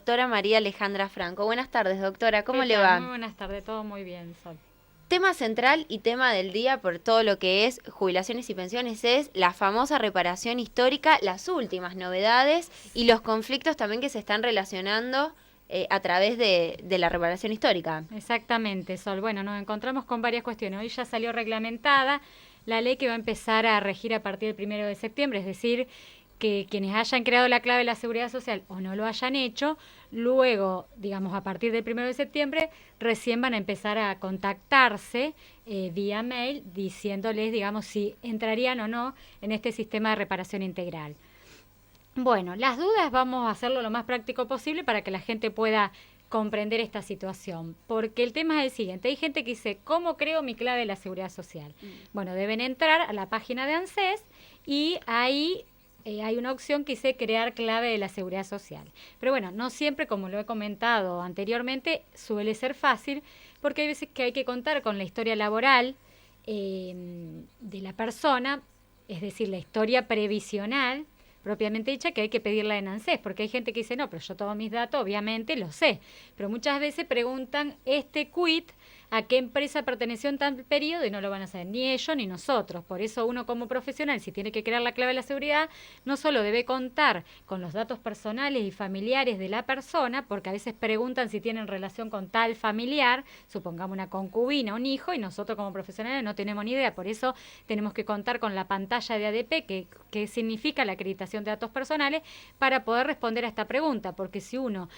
Doctora María Alejandra Franco. Buenas tardes, doctora. ¿Cómo ¿Qué le tal? va? Muy buenas tardes, todo muy bien, Sol. Tema central y tema del día por todo lo que es jubilaciones y pensiones es la famosa reparación histórica, las últimas novedades y los conflictos también que se están relacionando a través de la reparación histórica. Exactamente, Sol. Bueno, nos encontramos con varias cuestiones. Hoy ya salió reglamentada la ley que va a empezar a regir a partir del 1 de septiembre, es decir, que quienes hayan creado la clave de la seguridad social o no lo hayan hecho, luego, digamos, a partir del 1 de septiembre, recién van a empezar a contactarse vía mail diciéndoles, digamos, si entrarían o no en este sistema de reparación integral. Bueno, las dudas vamos a hacerlo lo más práctico posible para que la gente pueda comprender esta situación, porque el tema es el siguiente, hay gente que dice, ¿cómo creo mi clave de la seguridad social? Bueno, deben entrar a la página de ANSES y ahí hay una opción que dice crear clave de la seguridad social. Pero bueno, no siempre, como lo he comentado anteriormente, suele ser fácil, porque hay veces que hay que contar con la historia laboral de la persona, es decir, la historia previsional, propiamente dicha, que hay que pedirla en ANSES, porque hay gente que dice, no, pero yo todos mis datos obviamente los sé, pero muchas veces preguntan este quit a qué empresa perteneció en tal periodo y no lo van a saber ni ellos ni nosotros. Por eso uno como profesional, si tiene que crear la clave de la seguridad, no solo debe contar con los datos personales y familiares de la persona, porque a veces preguntan si tienen relación con tal familiar, supongamos una concubina, un hijo, y nosotros como profesionales no tenemos ni idea. Por eso tenemos que contar con la pantalla de ADP, que significa la acreditación de datos personales, para poder responder a esta pregunta, porque si uno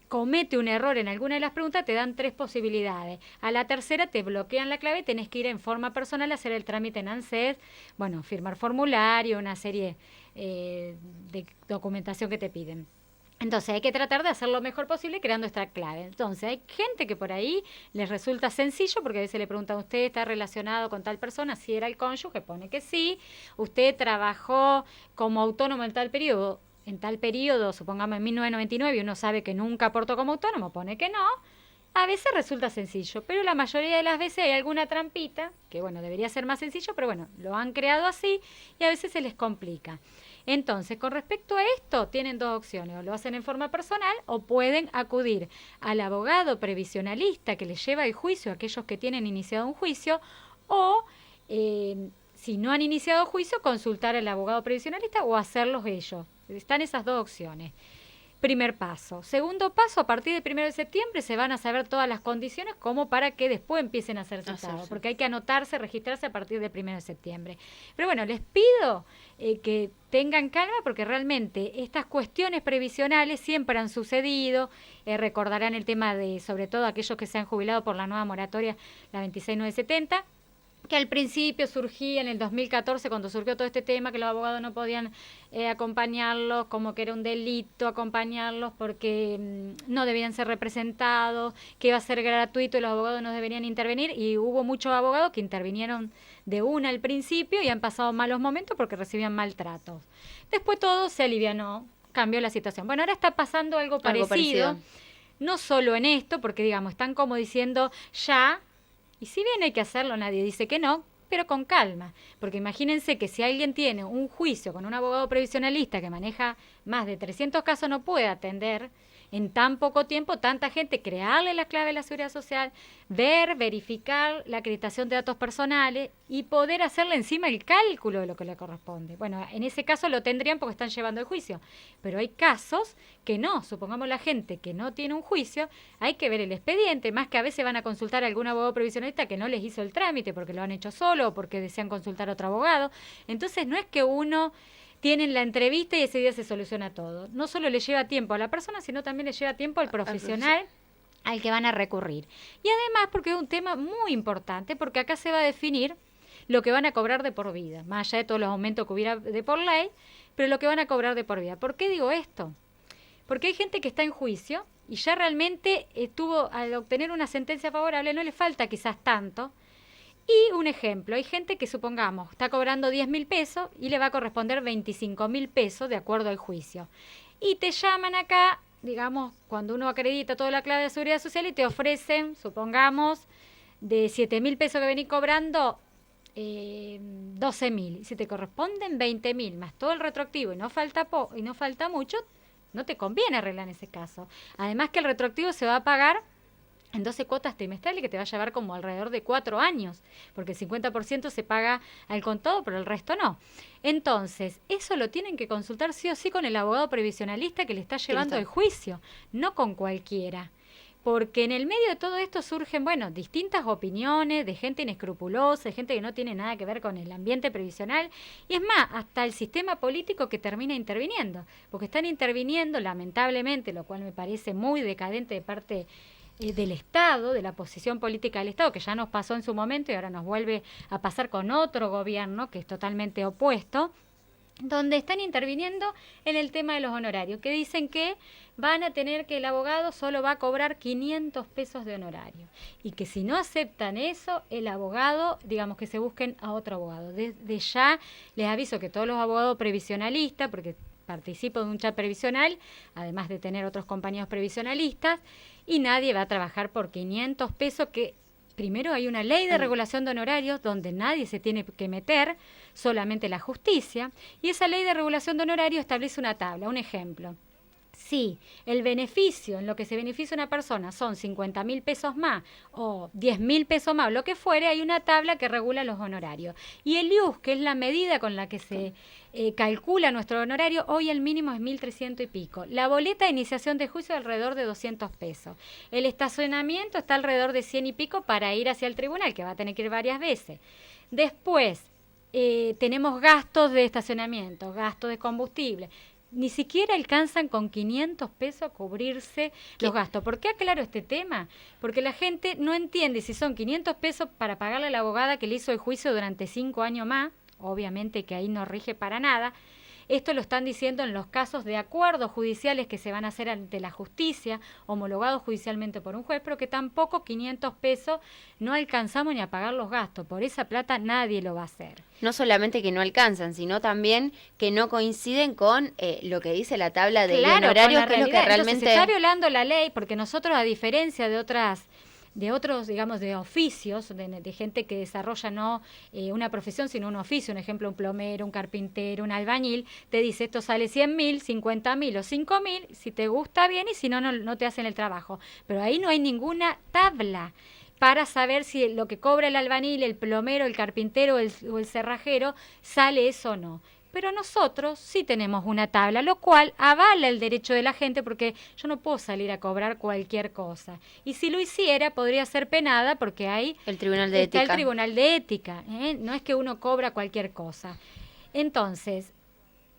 comete un error en alguna de las preguntas, te dan 3 posibilidades. A la tercera te bloquean la clave, tenés que ir en forma personal a hacer el trámite en ANSES, bueno, firmar formulario, una serie de documentación que te piden. Entonces hay que tratar de hacer lo mejor posible creando esta clave. Entonces hay gente que por ahí les resulta sencillo porque a veces le preguntan, ¿usted está relacionado con tal persona? Si era el cónyuge, pone que sí. ¿Usted trabajó como autónomo en tal periodo, supongamos en 1999, y uno sabe que nunca aportó como autónomo, pone que no? A veces resulta sencillo, pero la mayoría de las veces hay alguna trampita, que bueno, debería ser más sencillo, pero bueno, lo han creado así y a veces se les complica. Entonces, con respecto a esto, tienen dos opciones, o lo hacen en forma personal o pueden acudir al abogado previsionalista que les lleva el juicio a aquellos que tienen iniciado un juicio, o si no han iniciado juicio, consultar al abogado previsionalista o hacerlos ellos. Están esas dos opciones. Primer paso. Segundo paso, a partir del 1 de septiembre se van a saber todas las condiciones como para que después empiecen a ser citados, porque hay que anotarse, registrarse a partir del 1 de septiembre. Pero bueno, les pido que tengan calma porque realmente estas cuestiones previsionales siempre han sucedido. Recordarán el tema de, sobre todo, aquellos que se han jubilado por la nueva moratoria, la 26970, que al principio surgía en el 2014, cuando surgió todo este tema, que los abogados no podían acompañarlos, como que era un delito acompañarlos porque no debían ser representados, que iba a ser gratuito y los abogados no deberían intervenir, y hubo muchos abogados que intervinieron de una al principio y han pasado malos momentos porque recibían maltratos. Después todo se alivianó, cambió la situación. Bueno, ahora está pasando algo parecido. No solo en esto, porque digamos, están como diciendo ya. Y si bien hay que hacerlo, nadie dice que no, pero con calma. Porque imagínense que si alguien tiene un juicio con un abogado previsionalista que maneja más de 300 casos, no puede atender en tan poco tiempo tanta gente, crearle la clave de la seguridad social, verificar la acreditación de datos personales y poder hacerle encima el cálculo de lo que le corresponde. Bueno, en ese caso lo tendrían porque están llevando el juicio, pero hay casos que no. Supongamos la gente que no tiene un juicio, hay que ver el expediente, más que a veces van a consultar a algún abogado previsionalista que no les hizo el trámite porque lo han hecho solo o porque desean consultar a otro abogado. Entonces no es que uno tienen la entrevista y ese día se soluciona todo. No solo le lleva tiempo a la persona, sino también le lleva tiempo al profesional al que van a recurrir. Y además porque es un tema muy importante, porque acá se va a definir lo que van a cobrar de por vida, más allá de todos los aumentos que hubiera de por ley, pero lo que van a cobrar de por vida. ¿Por qué digo esto? Porque hay gente que está en juicio y ya realmente estuvo, al obtener una sentencia favorable, no le falta quizás tanto. Y un ejemplo, hay gente que supongamos está cobrando 10.000 pesos y le va a corresponder 25.000 pesos de acuerdo al juicio. Y te llaman acá, digamos, cuando uno acredita toda la clave de seguridad social y te ofrecen, supongamos, de 7.000 pesos que venís cobrando, 12.000. Y si te corresponden 20.000 más todo el retroactivo y no falta mucho, no te conviene arreglar en ese caso. Además que el retroactivo se va a pagar en 12 cuotas trimestrales que te va a llevar como alrededor de 4 años, porque el 50% se paga al contado, pero el resto no. Entonces, eso lo tienen que consultar sí o sí con el abogado previsionalista que le está llevando el juicio, no con cualquiera. Porque en el medio de todo esto surgen, bueno, distintas opiniones de gente inescrupulosa, de gente que no tiene nada que ver con el ambiente previsional, y es más, hasta el sistema político que termina interviniendo, porque están interviniendo, lamentablemente, lo cual me parece muy decadente de parte del Estado, de la posición política del Estado, que ya nos pasó en su momento y ahora nos vuelve a pasar con otro gobierno que es totalmente opuesto, donde están interviniendo en el tema de los honorarios, que dicen que van a tener que el abogado solo va a cobrar 500 pesos de honorario y que si no aceptan eso, el abogado, digamos que se busquen a otro abogado. Desde ya les aviso que todos los abogados previsionalistas, porque participo de un chat previsional, además de tener otros compañeros previsionalistas, y nadie va a trabajar por 500 pesos que... Primero hay una ley de regulación de honorarios donde nadie se tiene que meter, solamente la justicia, y esa ley de regulación de honorarios establece una tabla, un ejemplo. Si el beneficio, en lo que se beneficia una persona son 50.000 pesos más o 10.000 pesos más, lo que fuere, hay una tabla que regula los honorarios. Y el IUS, que es la medida con la que se calcula nuestro honorario, hoy el mínimo es 1.300 y pico. La boleta de iniciación de juicio alrededor de 200 pesos. El estacionamiento está alrededor de 100 y pico para ir hacia el tribunal, que va a tener que ir varias veces. Después, tenemos gastos de estacionamiento, gastos de combustible. Ni siquiera alcanzan con 500 pesos a cubrirse los gastos. ¿Por qué aclaro este tema? Porque la gente no entiende si son 500 pesos para pagarle a la abogada que le hizo el juicio durante 5 años más, obviamente que ahí no rige para nada. Esto lo están diciendo en los casos de acuerdos judiciales que se van a hacer ante la justicia, homologados judicialmente por un juez, pero que tampoco 500 pesos no alcanzamos ni a pagar los gastos. Por esa plata nadie lo va a hacer. No solamente que no alcanzan, sino también que no coinciden con lo que dice la tabla de honorarios, que es lo que realmente... Entonces, se está violando la ley porque nosotros, a diferencia de otros, digamos, de oficios, de gente que desarrolla no una profesión, sino un oficio, un ejemplo, un plomero, un carpintero, un albañil, te dice esto sale 100.000, 50.000 o 5.000, si te gusta bien y si no, no te hacen el trabajo. Pero ahí no hay ninguna tabla para saber si lo que cobra el albañil, el plomero, el carpintero o el cerrajero sale eso o no. Pero nosotros sí tenemos una tabla, lo cual avala el derecho de la gente, porque yo no puedo salir a cobrar cualquier cosa. Y si lo hiciera, podría ser penada porque hay el Tribunal de Ética. El Tribunal de Ética, no es que uno cobra cualquier cosa. Entonces,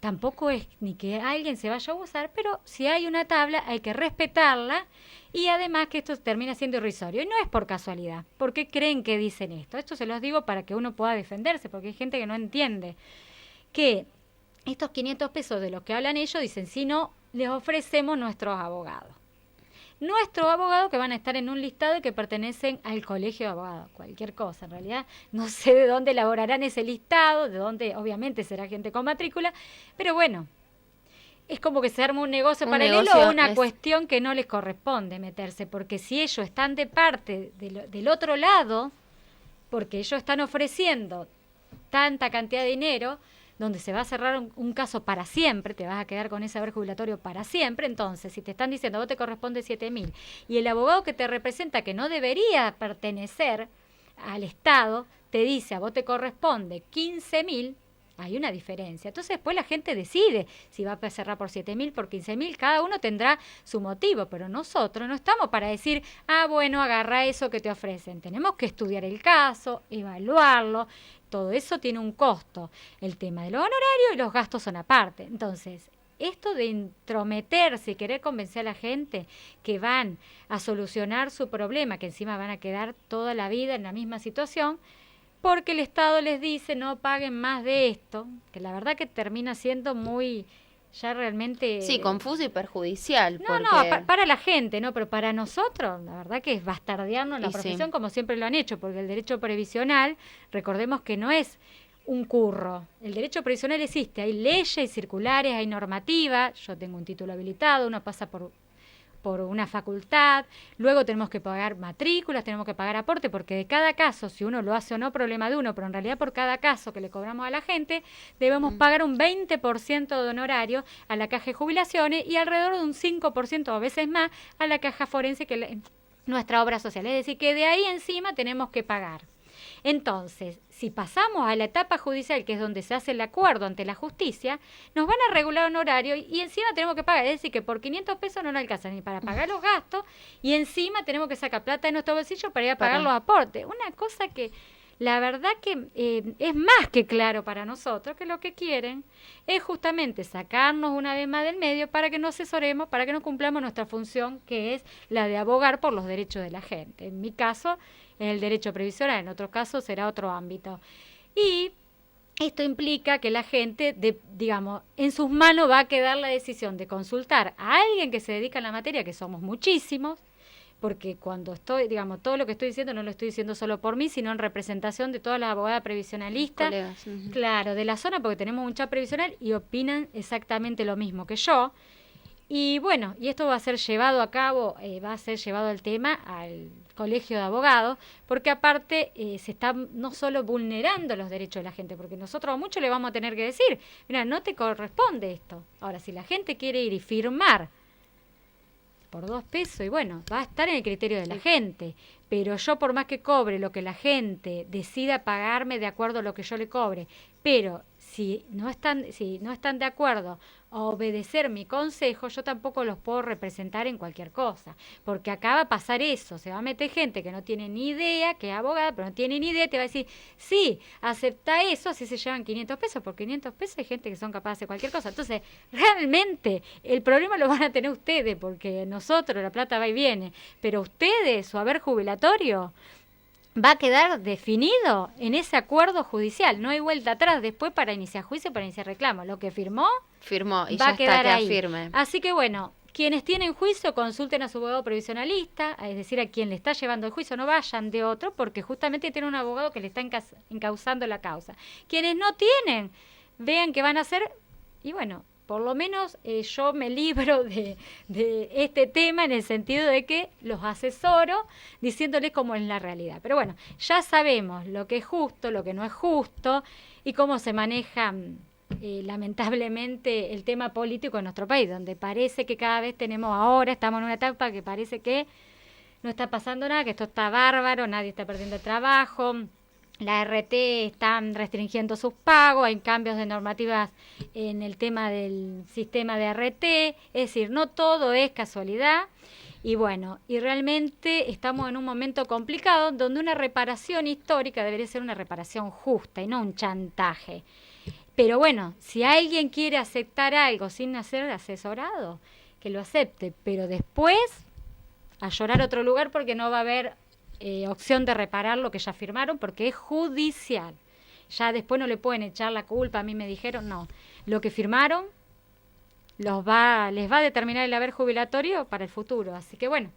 tampoco es ni que alguien se vaya a abusar, pero si hay una tabla hay que respetarla, y además que esto termina siendo irrisorio. Y no es por casualidad. ¿Por qué creen que dicen esto? Esto se los digo para que uno pueda defenderse, porque hay gente que no entiende que estos 500 pesos de los que hablan ellos, dicen, si no, les ofrecemos nuestros abogados. Nuestros abogados que van a estar en un listado y que pertenecen al colegio de abogados, cualquier cosa. En realidad no sé de dónde elaborarán ese listado, de dónde obviamente será gente con matrícula, pero bueno, es como que se arma un negocio paralelo o una cuestión que no les corresponde meterse, porque si ellos están de parte del otro lado, porque ellos están ofreciendo tanta cantidad de dinero, donde se va a cerrar un caso para siempre, te vas a quedar con ese haber jubilatorio para siempre. Entonces, si te están diciendo, a vos te corresponde 7.000, y el abogado que te representa, que no debería pertenecer al Estado, te dice, a vos te corresponde 15.000, hay una diferencia. Entonces, después la gente decide si va a cerrar por 7.000, por 15.000, cada uno tendrá su motivo, pero nosotros no estamos para decir, bueno, agarra eso que te ofrecen. Tenemos que estudiar el caso, evaluarlo. Todo eso tiene un costo. El tema de los honorarios y los gastos son aparte. Entonces, esto de intrometerse y querer convencer a la gente que van a solucionar su problema, que encima van a quedar toda la vida en la misma situación, porque el Estado les dice no paguen más de esto, que la verdad que termina siendo muy... ya realmente... Sí, confuso y perjudicial. Para la gente, ¿no? Pero para nosotros, la verdad que es bastardearnos la profesión, como siempre lo han hecho, porque el derecho previsional, recordemos que no es un curro. El derecho previsional existe, hay leyes, hay circulares, hay normativa, yo tengo un título habilitado, uno pasa por por una facultad, luego tenemos que pagar matrículas, tenemos que pagar aporte, porque de cada caso, si uno lo hace o no, problema de uno, pero en realidad por cada caso que le cobramos a la gente, debemos pagar un 20% de honorario a la caja de jubilaciones y alrededor de un 5% o a veces más a la caja forense, que es nuestra obra social. Es decir, que de ahí encima tenemos que pagar. Entonces, si pasamos a la etapa judicial, que es donde se hace el acuerdo ante la justicia, nos van a regular un horario y encima tenemos que pagar. Es decir, que por 500 pesos no nos alcanza ni para pagar los gastos y encima tenemos que sacar plata de nuestro bolsillo para ir a pagar los aportes. Una cosa que la verdad que es más que claro para nosotros, que lo que quieren es justamente sacarnos una vez más del medio para que nos asesoremos, para que no cumplamos nuestra función, que es la de abogar por los derechos de la gente. En mi caso es el derecho previsional, en otro caso será otro ámbito. Y esto implica que la gente, digamos, en sus manos va a quedar la decisión de consultar a alguien que se dedica a la materia, que somos muchísimos, porque cuando estoy, digamos, todo lo que estoy diciendo no lo estoy diciendo solo por mí, sino en representación de todas las abogadas previsionalistas, claro, de la zona, porque tenemos mucha previsional y opinan exactamente lo mismo que yo. Y bueno, y esto va a ser llevado a cabo, va a ser llevado el tema al Colegio de Abogados, porque aparte se está no solo vulnerando los derechos de la gente, porque nosotros a muchos le vamos a tener que decir, mira, no te corresponde esto. Ahora, si la gente quiere ir y firmar por 2 pesos, y bueno, va a estar en el criterio de la gente, pero yo por más que cobre lo que la gente decida pagarme de acuerdo a lo que yo le cobre, pero si no están de acuerdo a obedecer mi consejo, yo tampoco los puedo representar en cualquier cosa, porque acá va a pasar eso, se va a meter gente que no tiene ni idea, que es abogada, pero no tiene ni idea, te va a decir, sí, acepta eso, así se llevan 500 pesos, por 500 pesos hay gente que son capaces de hacer cualquier cosa. Entonces, realmente, el problema lo van a tener ustedes, porque nosotros, la plata va y viene, pero ustedes, su haber jubilatorio, va a quedar definido en ese acuerdo judicial. No hay vuelta atrás después para iniciar juicio, para iniciar reclamo. Lo que firmó y va ya a quedar queda ahí. Firme. Así que bueno, quienes tienen juicio consulten a su abogado previsionalista, es decir, a quien le está llevando el juicio, no vayan de otro, porque justamente tiene un abogado que le está encauzando la causa. Quienes no tienen, vean qué van a hacer y bueno, por lo menos yo me libro de este tema en el sentido de que los asesoro diciéndoles cómo es la realidad. Pero bueno, ya sabemos lo que es justo, lo que no es justo y cómo se maneja lamentablemente el tema político en nuestro país, donde parece que cada vez estamos en una etapa que parece que no está pasando nada, que esto está bárbaro, nadie está perdiendo el trabajo. La RT están restringiendo sus pagos, hay cambios de normativas en el tema del sistema de RT, es decir, no todo es casualidad. Y bueno, y realmente estamos en un momento complicado donde una reparación histórica debería ser una reparación justa y no un chantaje. Pero bueno, si alguien quiere aceptar algo sin ser asesorado, que lo acepte, pero después a llorar a otro lugar porque no va a haber opción de reparar lo que ya firmaron porque es judicial. Ya después no le pueden echar la culpa, a mí me dijeron, no. Lo que firmaron les va a determinar el haber jubilatorio para el futuro. Así que bueno,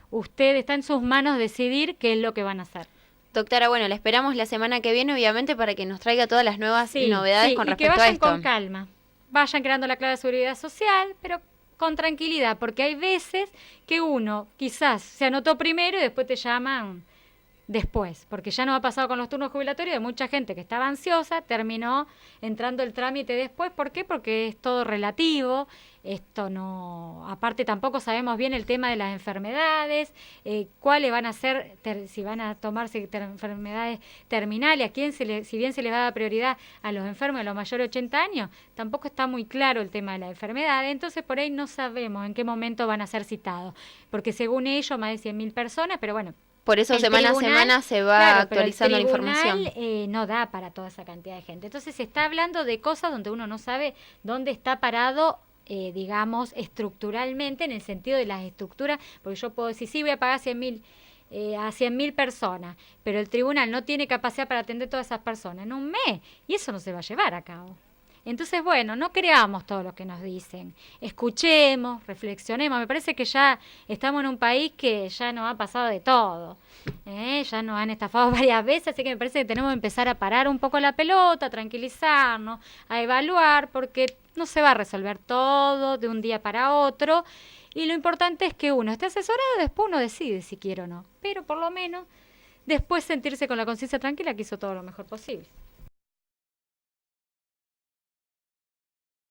usted está en sus manos decidir qué es lo que van a hacer. Doctora, bueno, la esperamos la semana que viene, obviamente, para que nos traiga todas las nuevas novedades con respecto a esto. Y que vayan con calma. Vayan creando la clave de seguridad social, pero con tranquilidad, porque hay veces que uno quizás se anotó primero y después te llaman después, porque ya nos ha pasado con los turnos jubilatorios de mucha gente que estaba ansiosa, terminó entrando el trámite después. ¿Por qué? Porque es todo relativo, esto no, aparte tampoco sabemos bien el tema de las enfermedades, cuáles van a ser, si van a tomarse enfermedades terminales, a quién si bien se les va a dar prioridad a los enfermos de los mayores de 80 años, tampoco está muy claro el tema de la enfermedad, entonces por ahí no sabemos en qué momento van a ser citados, porque según ellos más de 100.000 personas, pero bueno, por eso semana a semana se va actualizando la información. No da para toda esa cantidad de gente. Entonces se está hablando de cosas donde uno no sabe dónde está parado, digamos, estructuralmente, en el sentido de las estructuras, porque yo puedo decir, sí, voy a pagar 100.000 a 100.000 personas, pero el tribunal no tiene capacidad para atender todas esas personas en un mes, y eso no se va a llevar a cabo. Entonces, bueno, no creamos todo lo que nos dicen. Escuchemos, reflexionemos. Me parece que ya estamos en un país que ya nos ha pasado de todo. Ya nos han estafado varias veces, así que me parece que tenemos que empezar a parar un poco la pelota, a tranquilizarnos, a evaluar, porque no se va a resolver todo de un día para otro. Y lo importante es que uno esté asesorado, después uno decide si quiere o no. Pero por lo menos después sentirse con la conciencia tranquila que hizo todo lo mejor posible.